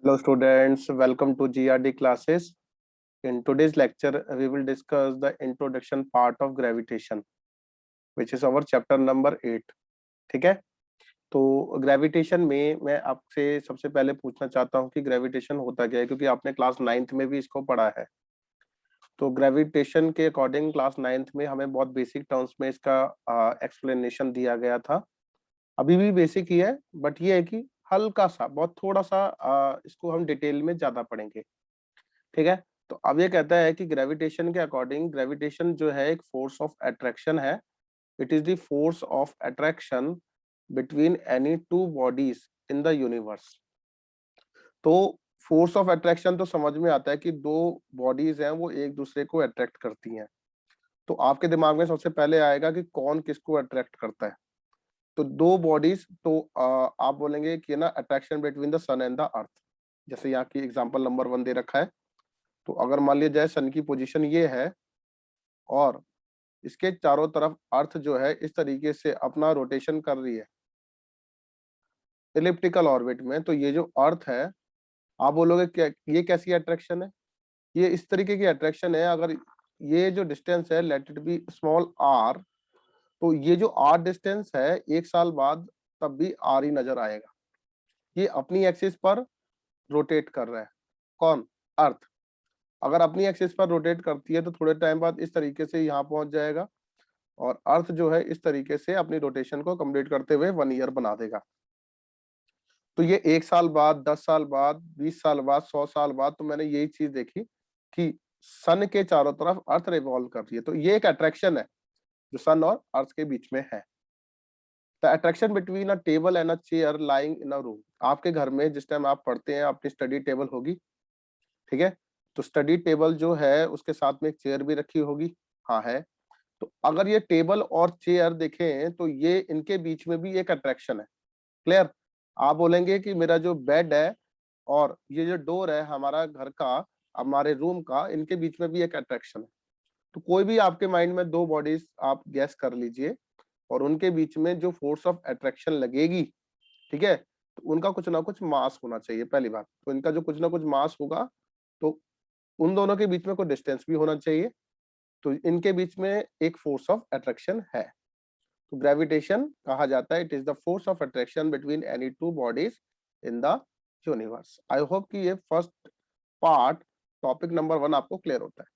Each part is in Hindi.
Hello students, welcome to GRD classes. In today's lecture, we will discuss the introduction part of gravitation, which is our chapter number 8. ठीक है, तो ग्रेविटेशन में मैं आपसे सबसे पहले पूछना चाहता हूँ कि ग्रेविटेशन होता क्या है, क्योंकि आपने क्लास 9th में भी इसको पढ़ा है। तो ग्रेविटेशन के अकॉर्डिंग क्लास 9th में हमें बहुत बेसिक टर्म्स में इसका एक्सप्लेनेशन दिया गया था। अभी भी बेसिक ही है, बट ये है कि हल्का सा, बहुत थोड़ा सा इसको हम डिटेल में ज्यादा पढ़ेंगे। ठीक है, तो अब ये कहता है कि ग्रेविटेशन के अकॉर्डिंग ग्रेविटेशन जो है एक फोर्स ऑफ अट्रैक्शन है। It is the force of attraction between any two bodies in the universe. तो फोर्स ऑफ अट्रैक्शन तो समझ में आता है कि दो बॉडीज हैं वो एक दूसरे को अट्रैक्ट करती हैं। तो आपके दिमाग में सबसे पहले आएगा कि कौन किसको अट्रैक्ट करता है। तो दो बॉडीज, तो आप बोलेंगे कि ना attraction between the sun and the earth. जैसे यहाँ की एग्जांपल नंबर 1 दे रखा है। तो अगर मान लिया जाए सन की पोजीशन ये है और इसके चारों तरफ अर्थ जो है इस तरीके से अपना रोटेशन कर रही है इलिप्टिकल ऑर्बिट में, तो ये जो अर्थ है, आप बोलोगे क्या ये कैसी अट्रैक्शन है? ये इस तरीके की अट्रैक्शन है। अगर ये जो डिस्टेंस है let it be small r, तो ये जो आर डिस्टेंस है 1 साल बाद तब भी आर ही नजर आएगा। ये अपनी एक्सिस पर रोटेट कर रहा है। कौन? अर्थ। अगर अपनी एक्सिस पर रोटेट करती है तो थोड़े टाइम बाद इस तरीके से यहाँ पहुंच जाएगा और अर्थ जो है इस तरीके से अपनी रोटेशन को कंप्लीट करते हुए 1 ईयर बना देगा। तो ये 1 साल बाद, 10 साल बाद, 20 साल बाद, 100 साल बाद, तो मैंने यही चीज देखी कि सन के चारों तरफ अर्थ रिवॉल्व कर रही है। तो ये एक अट्रैक्शन है जो सन और अर्थ के बीच में है। The attraction between a table and a chair lying in a room. आपके घर में जिस टाइम आप पढ़ते हैं अपनी स्टडी टेबल होगी, ठीक है? तो स्टडी टेबल जो है उसके साथ में एक चेयर भी रखी होगी। हाँ है। तो अगर ये टेबल और चेयर देखें तो ये इनके बीच में भी एक अट्रैक्शन है। क्लियर? आप बोलेंगे कि मेरा जो बेड है और ये जो डोर है हमारा घर का, हमारे रूम का, इनके बीच में भी एक अट्रैक्शन है। तो कोई भी आपके माइंड में दो बॉडीज आप गैस कर लीजिए और उनके बीच में जो फोर्स ऑफ अट्रैक्शन लगेगी, ठीक है, तो उनका कुछ ना कुछ मास होना चाहिए। पहली बात तो इनका जो कुछ ना कुछ मास होगा, तो उन दोनों के बीच में कोई डिस्टेंस भी होना चाहिए। तो इनके बीच में एक फोर्स ऑफ अट्रैक्शन है। तो ग्रेविटेशन कहा जाता है it is the force of attraction between any two bodies in the universe. I hope कि ये फर्स्ट पार्ट, टॉपिक नंबर 1 आपको क्लियर होता है।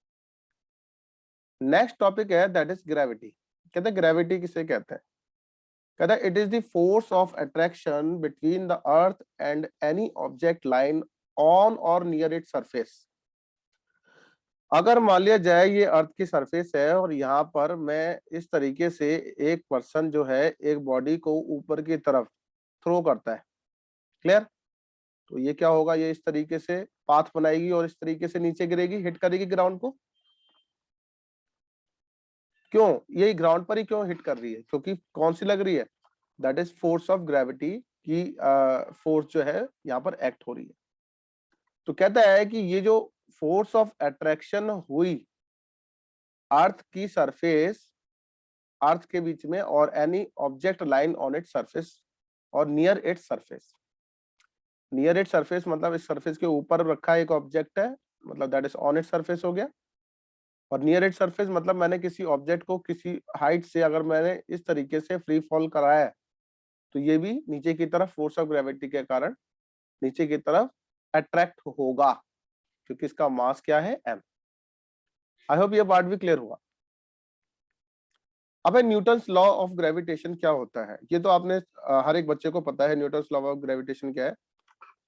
नेक्स्ट टॉपिक है दैट इज ग्रेविटी। कहते हैं ग्रेविटी किसे कहते हैं? कहता है it is the force of attraction between the earth and any object line on और नियर इट सरफेस। अगर मान लिया जाए ये अर्थ की सरफेस है और यहाँ पर मैं इस तरीके से एक पर्सन जो है एक बॉडी को ऊपर की तरफ थ्रो करता है। क्लियर? तो ये क्या होगा, ये इस तरीके से पाथ बनाएगी और इस तरीके से नीचे गिरेगी, हिट करेगी ग्राउंड को। क्यों ये ग्राउंड पर ही क्यों हिट कर रही है? क्योंकि कौन सी लग रही है? That is force of gravity की फोर्स जो है यहाँ पर एक्ट हो रही है। तो कहता है कि ये जो फोर्स ऑफ अट्रैक्शन हुई अर्थ की सरफेस, अर्थ के बीच में और any object line on it surface और near it surface. Near it surface मतलब इस सरफेस के ऊपर रखा एक ऑब्जेक्ट है, मतलब that is on it surface हो गया। और नियर इट सरफेस मतलब मैंने किसी ऑब्जेक्ट को किसी हाइट से अगर मैंने इस तरीके से फ्री फॉल कराया है, तो ये भी नीचे की तरफ फोर्स ऑफ ग्रेविटी के कारण नीचे की तरफ अट्रैक्ट होगा, क्योंकि इसका मास क्या है? m। आई होप ये पार्ट भी क्लियर हुआ। अब न्यूटन्स लॉ ऑफ ग्रेविटेशन क्या होता है? ये तो आपने हर एक बच्चे को पता है न्यूटन्स लॉ ऑफ ग्रेविटेशन क्या है।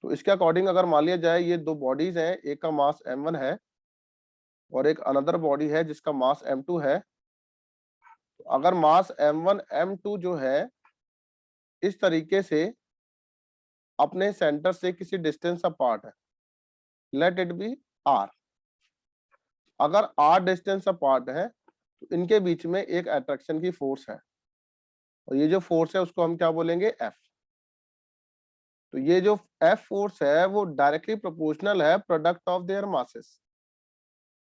तो इसके अकॉर्डिंग अगर मान लिया जाए ये दो बॉडीज हैं, एक का मास m1 है और एक अनदर बॉडी है जिसका मास m2 है। तो अगर मास m1 m2 जो है इस तरीके से अपने सेंटर से किसी डिस्टेंस अपार्ट है, लेट इट बी r। अगर r डिस्टेंस अपार्ट है तो इनके बीच में एक अट्रैक्शन की फोर्स है और ये जो फोर्स है उसको हम क्या बोलेंगे? F। तो ये जो F फोर्स है वो डायरेक्टली प्रोपोर्शनल है product of their masses,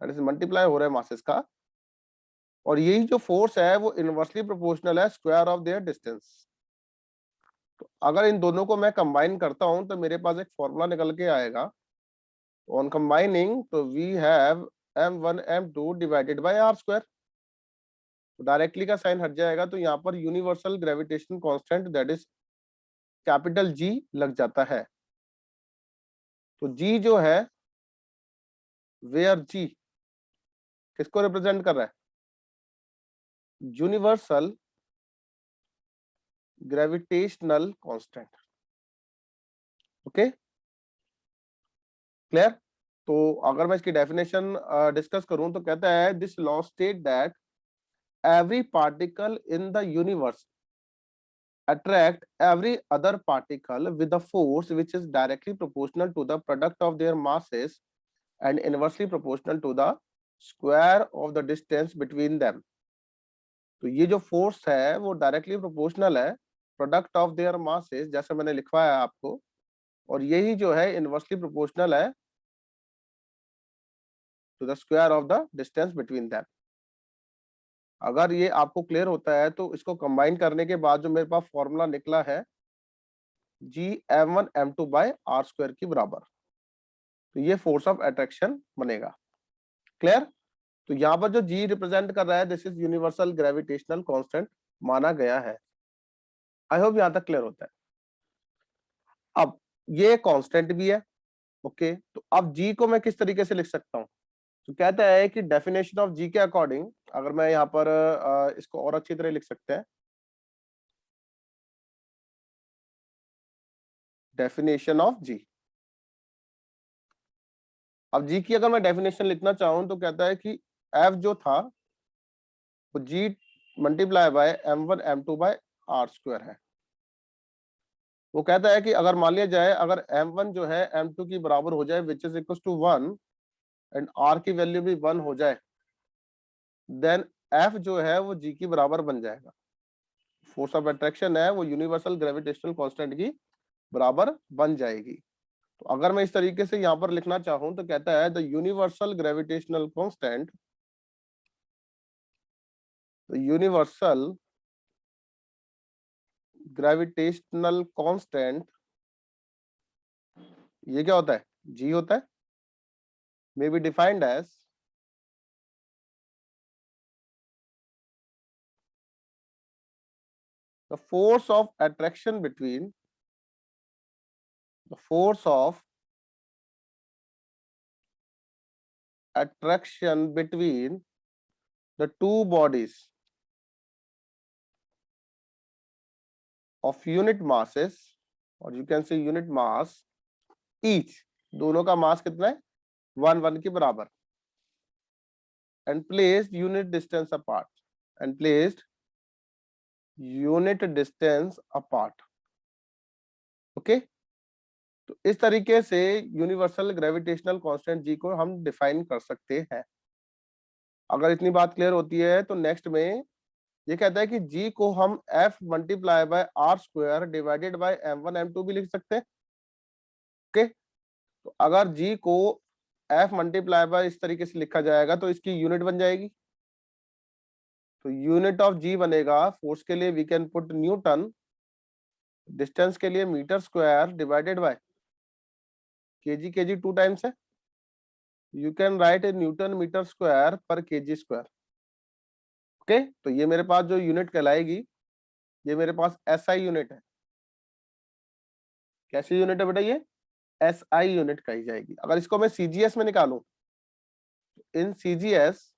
that is multiply हो रहा है मासेस का। और यही जो फोर्स है वो इनवर्सली प्रोपोर्शनल है स्क्वायर ऑफ देयर डिस्टेंस। तो अगर इन दोनों को मैं कंबाइन करता हूं तो मेरे पास एक फॉर्मूला निकल के आएगा, ऑन कंबाइनिंग तो we have m1 m2 divided by are square. तो डायरेक्टली का साइन हट जाएगा, तो यहाँ पर universal gravitation constant that is capital G लग जाता है। तो जी जो है, वेयर जी किसको रिप्रेजेंट कर रहा है? Universal gravitational constant. Okay, clear? तो अगर मैं इसकी डेफिनेशन डिस्कस करूं तो कहता है this law state that every particle in the universe attract every other particle with a force which is directly proportional to the product of their masses and inversely proportional to the square of the distance between them। तो ये जो फोर्स है वो डायरेक्टली प्रोपोर्शनल है प्रोडक्ट ऑफ देयर मासेस, जैसे मैंने लिखवाया है आपको, और यही जो है इनवर्सली प्रोपोर्शनल है to the square of the distance between them. अगर ये आपको क्लियर होता है तो इसको कंबाइन करने के बाद जो मेरे पास फॉर्मूला निकला है जी m1 m2 by are square की बराबर, तो ये फोर्स ऑफ अट्रैक्शन बनेगा। क्लियर? तो यहाँ पर जो जी रिप्रेजेंट कर रहा है this is universal gravitational constant माना गया है। आई होप यहाँ तक क्लियर होता है। अब ये कांस्टेंट भी है, ओके, तो अब जी को मैं किस तरीके से लिख सकता हूँ? तो कहता है कि डेफिनेशन ऑफ जी के अकॉर्डिंग, अगर मैं यहाँ पर इसको और अच्छी तरह लिख सकते हैं, डेफिनेशन ऑफ जी। अब जी की अगर मैं डेफिनेशन लिखना चाहूं तो कहता है कि एफ जो था वो G multiply by m1 m2 by are square है। वो कहता है कि अगर मान लिया जाए अगर m1 जो है m2 की बराबर हो जाए which is equal to 1 and r की वैल्यू भी 1 हो जाए, देन f जो है वो g की बराबर बन जाएगा। फोर्स ऑफ अट्रैक्शन है वो यूनिवर्सल ग्रेविटेशनल कांस्टेंट की बराबर बन जाएगी। तो अगर मैं इस तरीके से यहाँ पर लिखना चाहूं तो कहता है the universal gravitational constant, the universal gravitational constant, ये क्या होता है? जी होता है, may be defined as the force of attraction between the force of attraction between the two bodies of unit masses, or you can say unit mass each, दोनों का मास कितना है? 1 1 के बराबर, and placed unit distance apart, and placed unit distance apart। Okay, तो इस तरीके से यूनिवर्सल ग्रेविटेशनल कांस्टेंट जी को हम डिफाइन कर सकते हैं। अगर इतनी बात क्लियर होती है तो नेक्स्ट में ये कहता है कि जी को हम F multiply by are square divided by m1 m2 भी लिख सकते हैं। ओके, तो अगर जी को एफ मल्टीप्लाई बाय इस तरीके से लिखा जाएगा तो इसकी यूनिट बन जाएगी। तो यूनिट ऑफ जी बनेगा, फोर्स के लिए we can put newton, distance के लिए metre square divided by kg two times है, you can write a newton metre square पर केजी स्क्वायर। ओके, तो ये मेरे पास जो यूनिट कहलाएगी ये मेरे पास एसआई यूनिट है। कैसी यूनिट है बेटा? ये एसआई यूनिट कही जाएगी। अगर इसको मैं सीजीएस में निकालूं, इन सीजीएस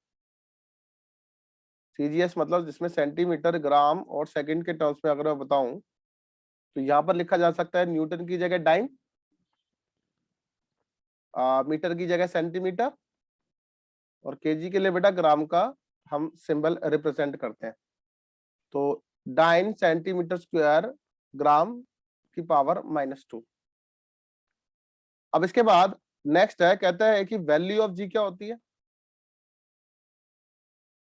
मतलब जिसमें सेंटीमीटर, ग्राम और सेकंड के टर्म्स में अगर मैं बताऊं तो यहाँ पर लिखा जा सकता है न्यूटन की जगह डाइन, मीटर की जगह सेंटीमीटर, और केजी के लिए बेटा ग्राम का हम सिंबल रिप्रेजेंट करते हैं। तो डाइन सेंटीमीटर स्क्वायर ग्राम की पावर -2। अब इसके बाद नेक्स्ट है, कहता है कि वैल्यू ऑफ जी क्या होती है?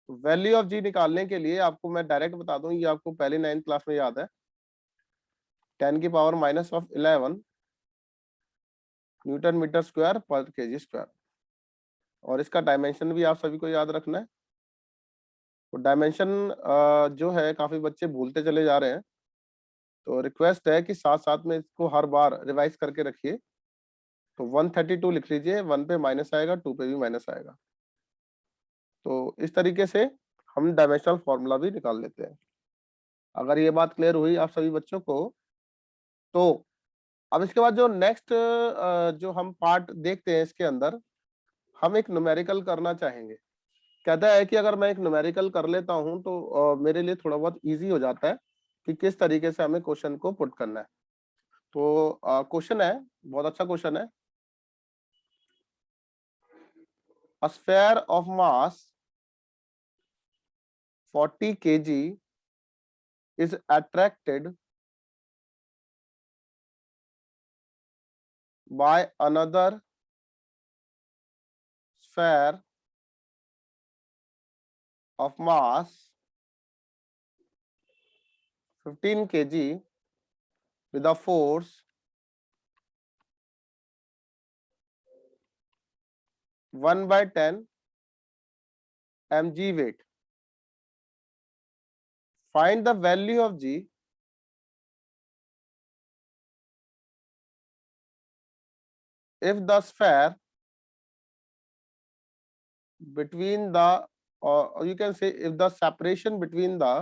वैल्यू ऑफ जी निकालने के लिए आपको मैं डायरेक्ट बता दूं, ये आपको पहले 9th क्लास में याद है, 10 की पावर -11 न्यूटन मीटर स्क्वायर पर केजी स्क्वायर। और इसका डायमेंशन भी आप सभी को याद रखना है। तो डायमेंशन जो है काफी बच्चे भूलते चले जा रहे हैं। तो रिक्वेस्ट है कि साथ साथ में इसको हर बार रिवाइज करके रखिए। तो 132 लिख लीजिए, 1 पे माइनस आएगा, 2 पे भी माइनस आएगा। तो इस तरीके से हम डायमेंशनल फॉर्मूला भी निकाल लेते हैं। अगर ये बात क्लियर हुई आप सभी बच्चों को, तो अब इसके बाद जो नेक्स्ट जो हम पार्ट देखते हैं, इसके अंदर हम एक न्यूमेरिकल करना चाहेंगे। कहता है कि अगर मैं एक न्यूमेरिकल कर लेता हूं तो मेरे लिए थोड़ा बहुत इजी हो जाता है कि किस तरीके से हमें क्वेश्चन को पुट करना है। तो क्वेश्चन है, बहुत अच्छा क्वेश्चन है। A sphere of mass 40 kg is attracted by another sphere of mass 15 kg with a force 1/10 mg weight. Find the value of g if the sphere between the, or you can say if the separation between the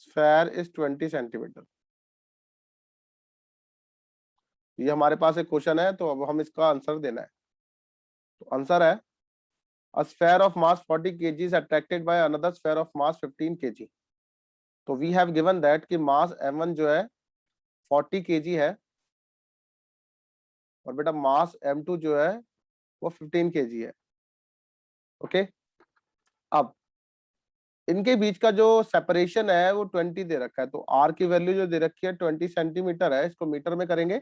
sphere is 20 centimeter. ये हमारे पास एक क्वेश्चन है, तो अब हम इसका आंसर देना है। तो आंसर है a sphere of mass 40 kg is attracted by another sphere of mass 15 kg. तो we have given that कि मास m1 जो है 40 kg है और बेटा मास m2 जो है वो 15 kg है। ओके, अब इनके बीच का जो सेपरेशन है वो 20 दे रखा है। तो r की वैल्यू जो दे रखी है 20 सेंटीमीटर है, इसको मीटर में करेंगे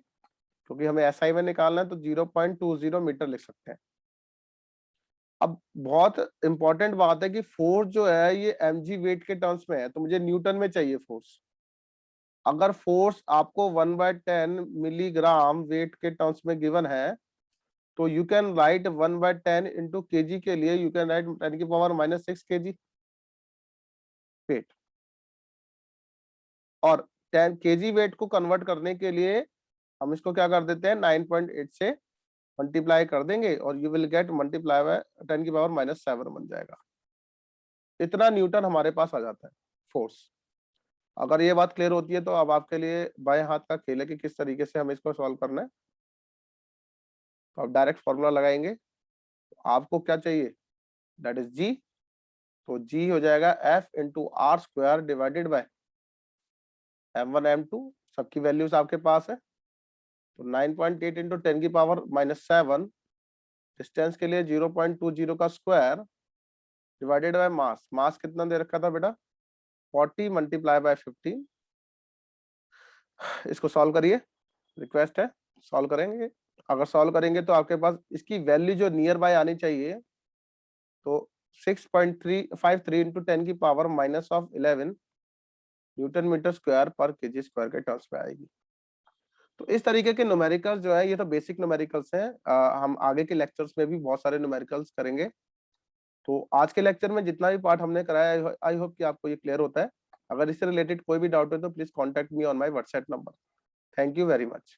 क्योंकि हमें SI में निकालना है, तो 0.20 मीटर लिख सकते हैं। अब बहुत इंपॉर्टेंट बात है कि फोर्स जो है ये mg वेट के टर्म्स में है, तो मुझे न्यूटन में चाहिए फोर्स। अगर फोर्स आपको 1/10 मिलीग्राम वेट के टर्म्स में गिवन है, तो you can right 1/10 into KG के लिए यू कैन राइट 10 की पावर -6 केजी वेट। और 10 केजी वेट को कन्वर्ट करने के लिए हम इसको क्या कर देते हैं, 9.8 से मल्टीप्लाई कर देंगे और you will get multiply by 10 की पावर -7 बन जाएगा। इतना न्यूटन हमारे पास आ जाता है फोर्स। अगर ये बात क्लियर होती है तो अब आपके लिए बाएं हाथ का खेल है कि किस तरीके से हमें इसको सॉल्व करना है। तो आप डायरेक्ट फॉर्मूला लगाएंगे। तो आपको क्या चाहिए, दैट इज जी। तो जी हो जाएगा F into r square divided by m1 m2, सबकी वैल्यूज आपके पास है। तो 9.8 इंटू 10 की पावर -7, डिस्टेंस के लिए 0.20 का स्क्वायर डिवाइडेड बाय मास। मास कितना दे रखा था बेटा, 40 मल्टीप्लाई बाय 15। इसको सॉल्व करिए, रिक्वेस्ट है सॉल्व करेंगे। अगर सॉल्व करेंगे तो आपके पास इसकी वैल्यू जो नियर बाय आनी चाहिए, तो 6.353 इंटू 10 की पावर -11 न्यूटन मीटर स्क्वायर पर केजी स्क्वायर के टर्म्स में आएगी। तो इस तरीके के न्यूमेरिकल्स जो है ये तो बेसिक न्यूमेरिकल्स हैं। हम आगे के लेक्चर्स में भी बहुत सारे न्यूमेरिकल्स करेंगे। तो आज के लेक्चर में जितना भी पार्ट हमने कराया, आई होप कि आपको ये क्लियर होता है। अगर इससे रिलेटेड कोई भी डाउट है तो please contact me on my WhatsApp number. Thank you very much.